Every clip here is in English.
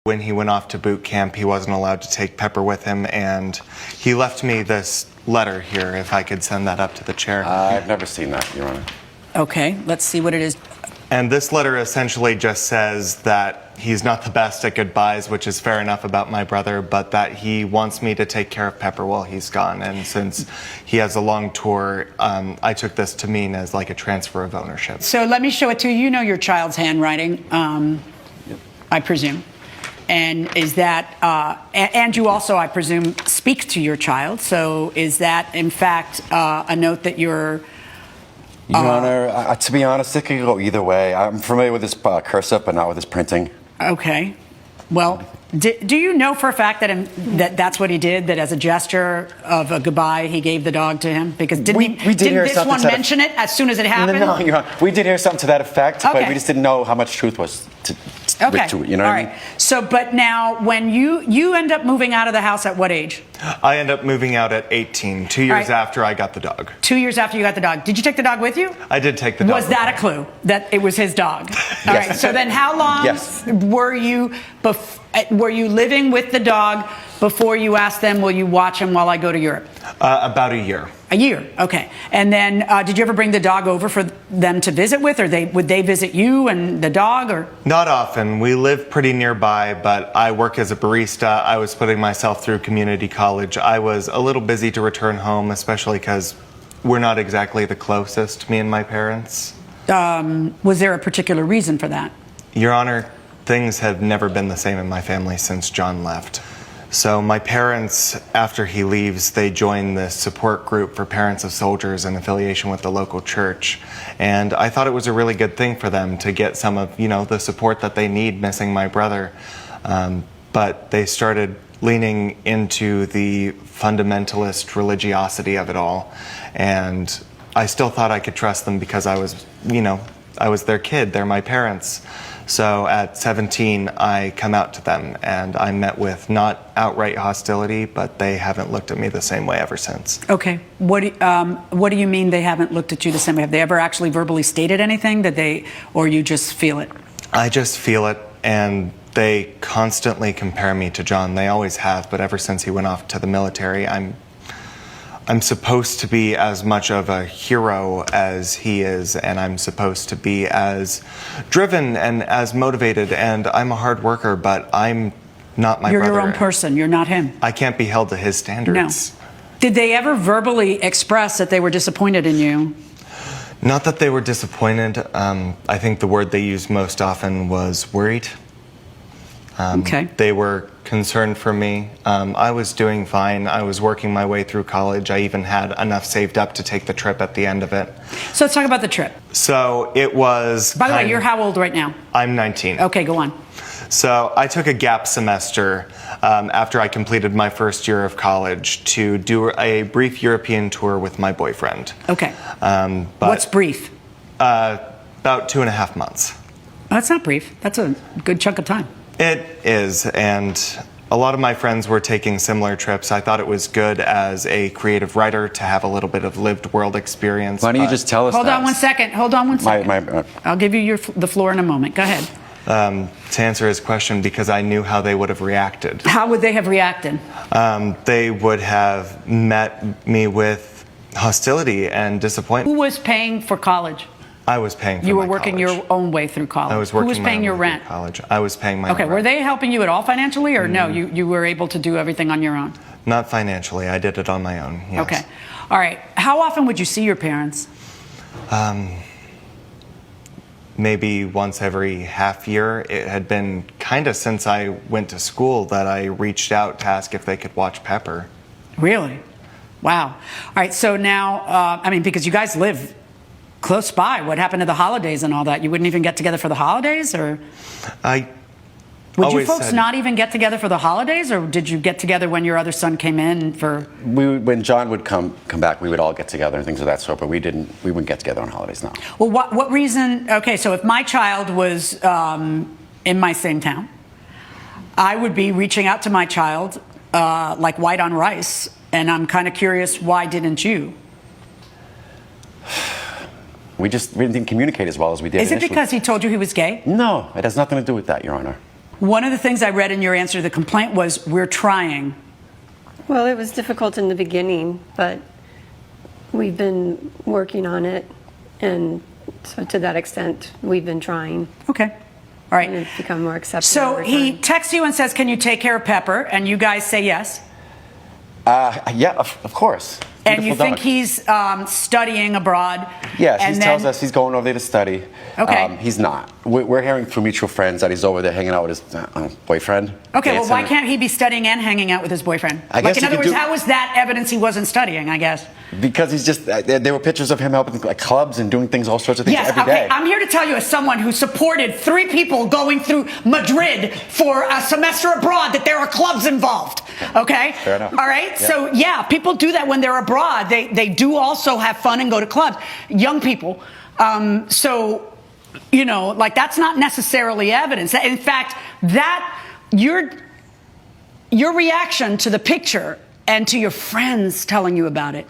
When he went off to boot camp, he wasn't allowed to take Pepper with him, and he left me this letter here, if I could send that up to the chair. I've never seen that, Your Honor. Okay, let's see what it is. And this letter essentially just says that he's not the best at goodbyes, which is fair enough about my brother, but that he wants me to take care of Pepper while he's gone. And since he has a long tour, I took this to mean as like a transfer of ownership. So let me show it to you. You know your child's handwriting, I presume. And is that, and you also, I presume, speak to your child. So is that, in fact, a note that you're... Your Honor, to be honest, it could go either way. I'm familiar with this cursive, but not with this printing. Okay. Well, do you know for a fact that that's what he did, that as a gesture of a goodbye, he gave the dog to him? Because didn't this one mention it as soon as it happened? No, Your Honor. We did hear something to that effect, Okay. but we just didn't know how much truth was to it. You know what I mean? So, but now, when you end up moving out of the house at what age? I end up moving out at 18, 2 years after I got the dog. 2 years after you got the dog. Did you take the dog with you? I did take the dog. Was that a clue that it was his dog? All right. So then, how long were you living with the dog before you asked them, "Will you watch him while I go to Europe"? About a year. A year. Okay. And then, did you ever bring the dog over for them to visit with, or would they visit you and the dog, or? Not often. We live pretty nearby, but I work as a barista. I was putting myself through community college. I was a little busy to return home, especially because we're not exactly the closest, me and my parents. Was there a particular reason for that? Your Honor, things have never been the same in my family since John left. So my parents, after he leaves, they join this support group for parents of soldiers in affiliation with the local church. And I thought it was a really good thing for them to get some of, the support that they need missing my brother. But they started leaning into the fundamentalist religiosity of it all. And I still thought I could trust them because I was their kid, they're my parents. So at 17, I come out to them, and I met with not outright hostility, but they haven't looked at me the same way ever since. Okay. What do you mean they haven't looked at you the same way? Have they ever actually verbally stated anything or you just feel it? I just feel it, and they constantly compare me to John. They always have, but ever since he went off to the military, I'm supposed to be as much of a hero as he is, and I'm supposed to be as driven and as motivated, and I'm a hard worker, but I'm not my brother. You're your own person. You're not him. I can't be held to his standards. No. Did they ever verbally express that they were disappointed in you? Not that they were disappointed. I think the word they used most often was worried. Okay. They were concerned for me. I was doing fine. I was working my way through college. I even had enough saved up to take the trip at the end of it. So let's talk about the trip. So it was... By the way, you're how old right now? I'm 19. Okay, go on. So I took a gap semester after I completed my first year of college to do a brief European tour with my boyfriend. Okay. What's brief? About 2.5 months. That's not brief. That's a good chunk of time. It is, and a lot of my friends were taking similar trips. I thought it was good as a creative writer to have a little bit of lived world experience. Why don't you just tell us Hold on one second. I'll give you the floor in a moment. Go ahead. To answer his question, because I knew how they would have reacted. How would they have reacted? They would have met me with hostility and disappointment. Who was paying for college? I was paying for You my were working college. your own way through college. I was working Who was paying my your own way rent? through college. I was paying my own rent. Were they helping you at all financially, or no? You were able to do everything on your own? Not financially. I did it on my own, yes. Okay. All right. How often would you see your parents? Maybe once every half year. It had been kind of since I went to school that I reached out to ask if they could watch Pepper. Really? Wow. All right. So now, because you guys live close by, what happened to the holidays and all that? You wouldn't even get together for the holidays, or? Would you folks not even get together for the holidays, or did you get together when your other son came in for? When John would come back, we would all get together and things of that sort, but we wouldn't get together on holidays, no. Well, what reason? Okay, so if my child was in my same town, I would be reaching out to my child like white on rice, and I'm kind of curious, why didn't you? We didn't communicate as well as we did initially. Is it because he told you he was gay? No, it has nothing to do with that, Your Honor. One of the things I read in your answer to the complaint was, we're trying. Well, it was difficult in the beginning, but we've been working on it, and so to that extent, we've been trying, Okay. All right. and it's become more acceptable. So over he time. texts you and says, can you take care of Pepper? And you guys say yes. Yeah, of course. And you Beautiful think dog. he's studying abroad. Yes, and he then, tells us he's going over there to study. Okay. He's not. We're hearing through mutual friends that he's over there hanging out with his boyfriend. Okay, well, dancing. why can't he be studying and hanging out with his boyfriend? I guess in he other could words, do- how was that evidence he wasn't studying, I guess? Because he's just, there were pictures of him helping like clubs and doing things, all sorts of things Yes, every okay. day. I'm here to tell you, as someone who supported 3 people going through Madrid for a semester abroad, that there are clubs involved. Okay? Fair enough. All right? Yeah. So, yeah, people do that when they're abroad. They do also have fun and go to clubs. Young people. So, you know, like, that's not necessarily evidence. In fact, that, your reaction to the picture and to your friends telling you about it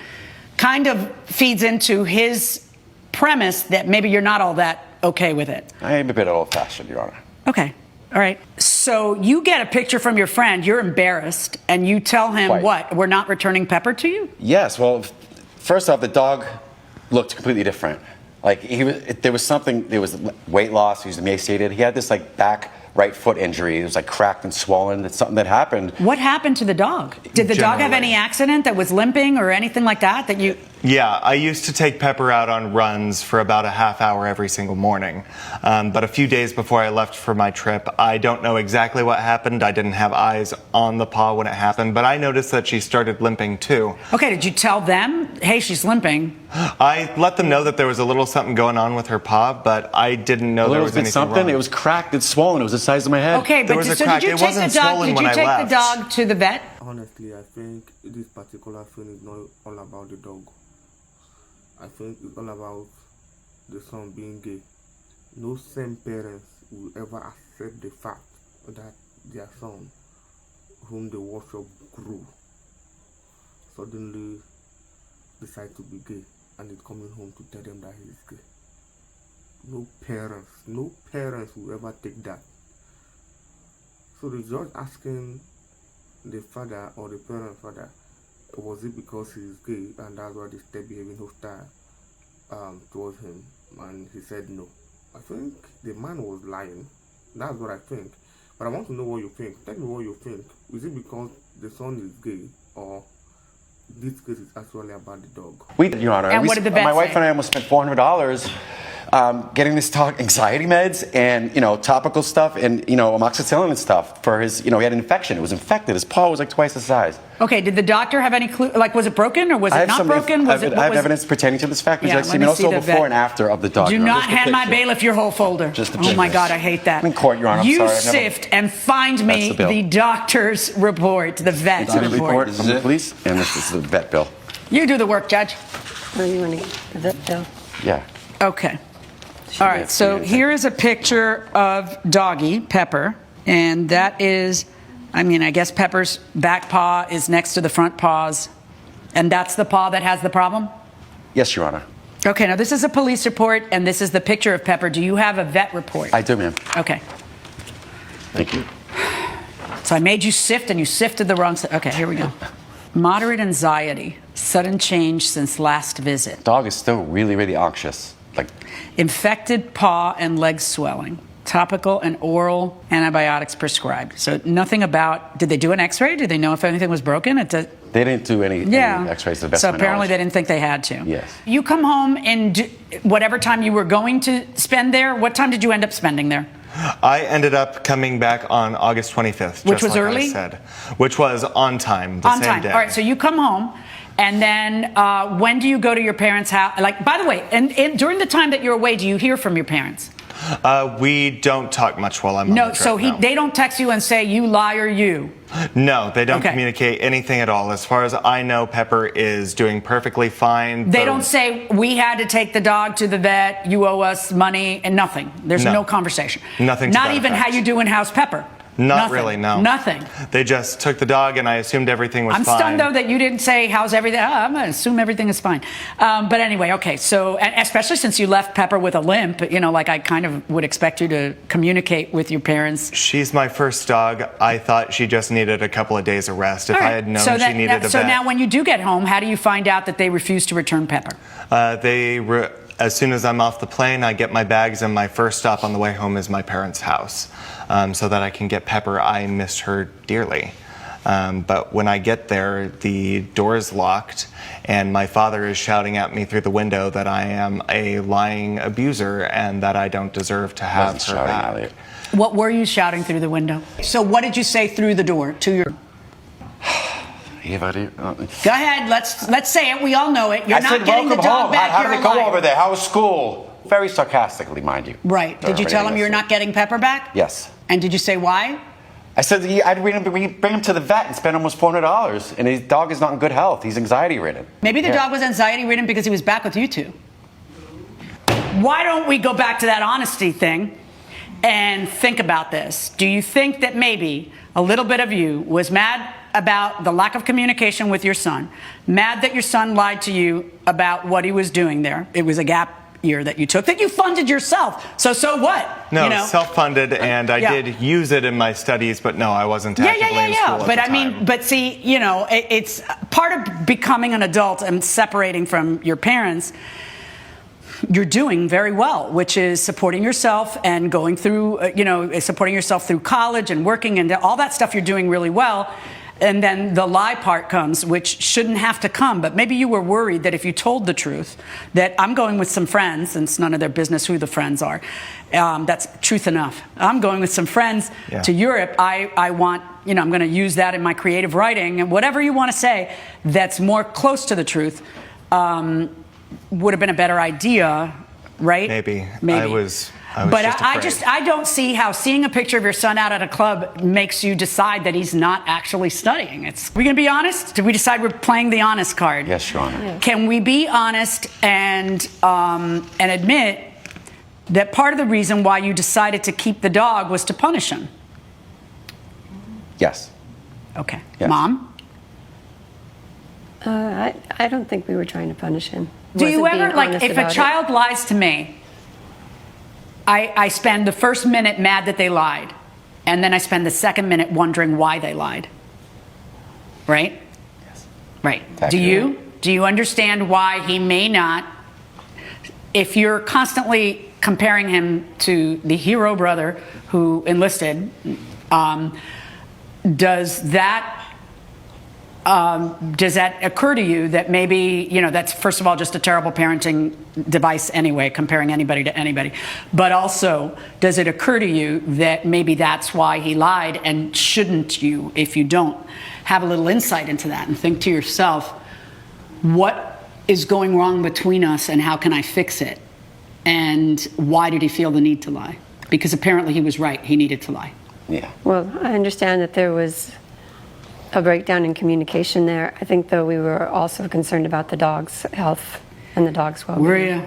kind of feeds into his premise that maybe you're not all that okay with it. I am a bit old-fashioned, Your Honor. Okay. All right. So you get a picture from your friend, you're embarrassed, and you tell him Quite. what? We're not returning Pepper to you? Yes, well, first off, the dog looked completely different. Like, there was weight loss, he was emaciated. He had this, like, back right foot injury. It was, like, cracked and swollen. It's something that happened. What happened to the dog? Did the dog have Generally. any accident that was limping or anything like that that you... Yeah, I used to take Pepper out on runs for about a half hour every single morning. But a few days before I left for my trip, I don't know exactly what happened. I didn't have eyes on the paw when it happened, but I noticed that she started limping too. Okay, did you tell them, hey, she's limping? I let them know that there was a little something going on with her paw, but I didn't know A there little was bit anything something. wrong. It was cracked and swollen. It was the size of my head. Okay, There but was a so crack. did you It take the wasn't dog? swollen Did when you I take left. the dog to the vet? Honestly, I think this particular thing is not all about the dog. I think it's all about the son being gay. No same parents will ever accept the fact that their son, whom the worship grew, suddenly decide to be gay and is coming home to tell them that he is gay. No parents will ever take that. So the judge asking the father or the parent father, was it because he is gay and that's why they start behaving hostile towards him? And he said no. I think the man was lying. That's what I think. But I want to know what you think. Tell me what you think. Is it because the son is gay, or this case is actually about the dog? We did, Your Honor. And what did the vet My wife say? and I almost spent $400 getting this dog anxiety meds and, topical stuff and, amoxicillin and stuff for his, he had an infection. It was infected. His paw was like twice the size. Okay, did the doctor have any clue? Like, was it broken or was it not broken? Was I have evidence pertaining to this fact. Would you like to see? And let me also the before vet. and after of the dog. Do Your Honor. not Just a hand my picture. bailiff your whole folder. Just a Oh my picture. God, I hate that. I'm in court, Your Honor. I'm You sorry, I've never- sift and find me That's the bill. the doctor's report, the vet's Incident report report. from the police, and this is the vet bill. You do the work, Judge. Oh, you want to get the vet bill? Yeah. Okay. All right, so here is a picture of Doggy, Pepper, and that is, I guess Pepper's back paw is next to the front paws, and that's the paw that has the problem? Yes, Your Honor. Okay, now this is a police report, and this is the picture of Pepper. Do you have a vet report? I do, ma'am. Okay. Thank you. So I made you sift, and you sifted the wrong side. Okay, here we go. Moderate anxiety, sudden change since last visit. Dog is still really, really anxious. Like, Infected paw and leg swelling. Topical and oral antibiotics prescribed. So nothing about, did they do an x-ray? Did they know if anything was broken? It does, they didn't do any yeah. x-rays to the best So of my apparently knowledge. they didn't think they had to. Yes. You come home and whatever time you were going to spend there, what time did you end up spending there? I ended up coming back on August 25th. Which just was like early? I said, which was on time, the On same time. day. All right, so you come home, and then when do you go to your parents' house? Like, by the way, and during the time that you're away, do you hear from your parents? We don't talk much while I'm on No, the trip, so no. they don't text you and say, you liar, you. No, they don't Okay. communicate anything at all. As far as I know, Pepper is doing perfectly fine. They don't say, we had to take the dog to the vet, you owe us money, and nothing. There's no, No. conversation. Nothing to Not that even effect. how you doing, how's Pepper? Not Nothing. really, no. Nothing. They just took the dog, and I assumed everything was I'm fine. stunned, though, that you didn't say, how's everything? I'm going to assume everything is fine. But anyway, okay, so, and especially since you left Pepper with a limp, you know, like I kind of would expect you to communicate with your parents. She's my first dog. I thought she just needed a couple of days of rest. If All I right. had known So she needed a So vet. now when you do get home, how do you find out that they refuse to return Pepper? As soon as I'm off the plane, I get my bags, and my first stop on the way home is my parents' house, so that I can get Pepper. I missed her dearly. But when I get there, the door is locked, and my father is shouting at me through the window that I am a lying abuser and that I don't deserve to have Wasn't her shouting, back. Elliot. What were you shouting through the window? So what did you say through the door to your... Eva, Go ahead, let's say it. We all know it. You're I not said, getting the welcome dog home. back. How You're did a it go liar. over there? How was school? Very sarcastically, mind you. Right. Did you tell him you're not getting Pepper back? Yes. And did you say why? I said I'd bring him to the vet and spend almost $400, and his dog is not in good health. He's anxiety ridden. Maybe the Yeah. dog was anxiety ridden because he was back with you two. Why don't we go back to that honesty thing and think about this? Do you think that maybe a little bit of you was mad about the lack of communication with your son, mad that your son lied to you about what he was doing there? It was a gap year that you took that you funded yourself. So what? No, You know? self-funded, and I Yeah. did use it in my studies, but no, I wasn't actively in school at But the I mean, time. but see, you know, it's part of becoming an adult and separating from your parents. You're doing very well, which is supporting yourself and going through, supporting yourself through college and working and all that stuff. You're doing really well. And then the lie part comes, which shouldn't have to come. But maybe you were worried that if you told the truth, that I'm going with some friends, and it's none of their business who the friends are. That's truth enough. I'm going with some friends to Europe. I want, I'm going to use that in my creative writing, and whatever you want to say that's more close to the truth would have been a better idea, right? Maybe. I was But just afraid. I don't see how seeing a picture of your son out at a club makes you decide that he's not actually studying. We gonna be honest? Did we decide we're playing the honest card? Yes, Your Honor. Yeah. Can we be honest and admit that part of the reason why you decided to keep the dog was to punish him? Yes. Okay. Yes. Mom? I don't think we were trying to punish him. Do you Wasn't ever, being like, honest if a about it. child lies to me, I spend the first minute mad that they lied, and then I spend the second minute wondering why they lied. Right? Yes. Right. Exactly. Do you understand why he may not, if you're constantly comparing him to the hero brother who enlisted, does that occur to you that maybe, that's first of all just a terrible parenting device anyway, comparing anybody to anybody. But also, does it occur to you that maybe that's why he lied, and shouldn't you, if you don't, have a little insight into that and think to yourself, what is going wrong between us and how can I fix it? And why did he feel the need to lie? Because apparently he was right, he needed to lie. Yeah. Well, I understand that there was a breakdown in communication there. I think, though, we were also concerned about the dog's health and the dog's well-being. Were you?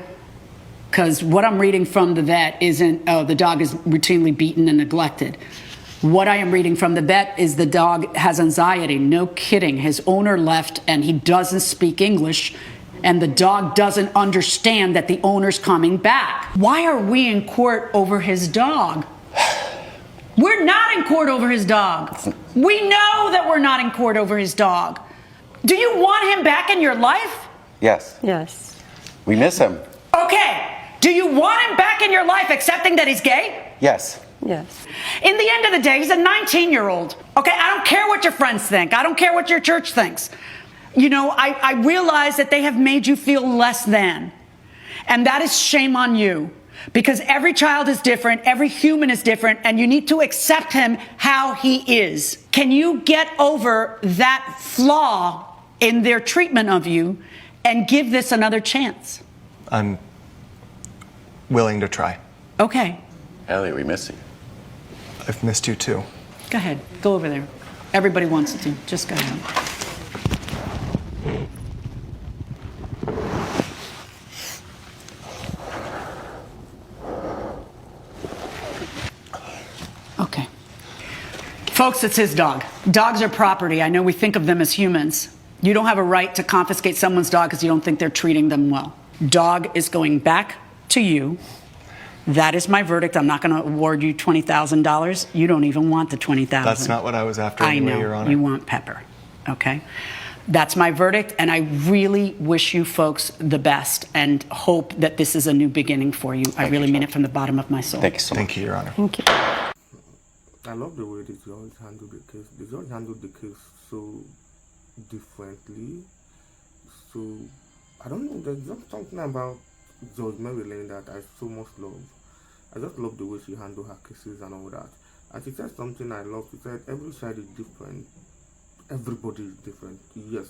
Because what I'm reading from the vet isn't, the dog is routinely beaten and neglected. What I am reading from the vet is the dog has anxiety. No kidding. His owner left and he doesn't speak English, and the dog doesn't understand that the owner's coming back. Why are we in court over his dog? We're not in court over his dog. We know that we're not in court over his dog. Do you want him back in your life? Yes. Yes. We miss him. Okay. Do you want him back in your life accepting that he's gay? Yes. Yes. In the end of the day, he's a 19-year-old. Okay, I don't care what your friends think. I don't care what your church thinks. I realize that they have made you feel less than. And that is shame on you. Because every child is different, every human is different, and you need to accept him how he is. Can you get over that flaw in their treatment of you and give this another chance? I'm willing to try. Okay, Elliot, we miss you. I've missed you too. go ahead. Go over there. Everybody wants to. Just go ahead. Okay. Folks, it's his dog. Dogs are property. I know we think of them as humans. You don't have a right to confiscate someone's dog because you don't think they're treating them well. Dog is going back to you. That is my verdict. I'm not going to award you $20,000. You don't even want the $20,000. That's not what I was after I anyway, know. Your Honor. You want Pepper. Okay? That's my verdict, and I really wish you folks the best and hope that this is a new beginning for you. I really mean it from the bottom of my soul. Thank you so much. Thank you, Your Honor. Thank you. I love the way the judge handled the case. The judge handled the case so differently. So, I don't know, there's just something about Judge Mary Lane that I so much love. I just love the way she handled her cases and all that. And she said something I love. She said, every side is different. Everybody is different. Yes.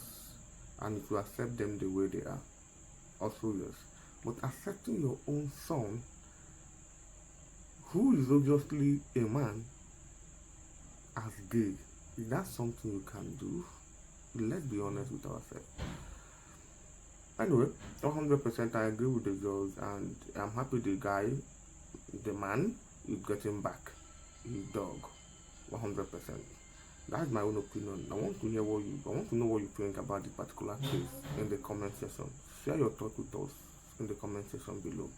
And if you accept them the way they are, also yes. But accepting your own son, who is obviously a man, as gay, is that something you can do? Let's be honest with ourselves. Anyway, 100% I agree with the judge, and I'm happy the guy, the man, is getting back his dog. 100%. That's my own opinion. I want to know what you think about this particular case in the comment section. Share your thoughts with us in the comment section below.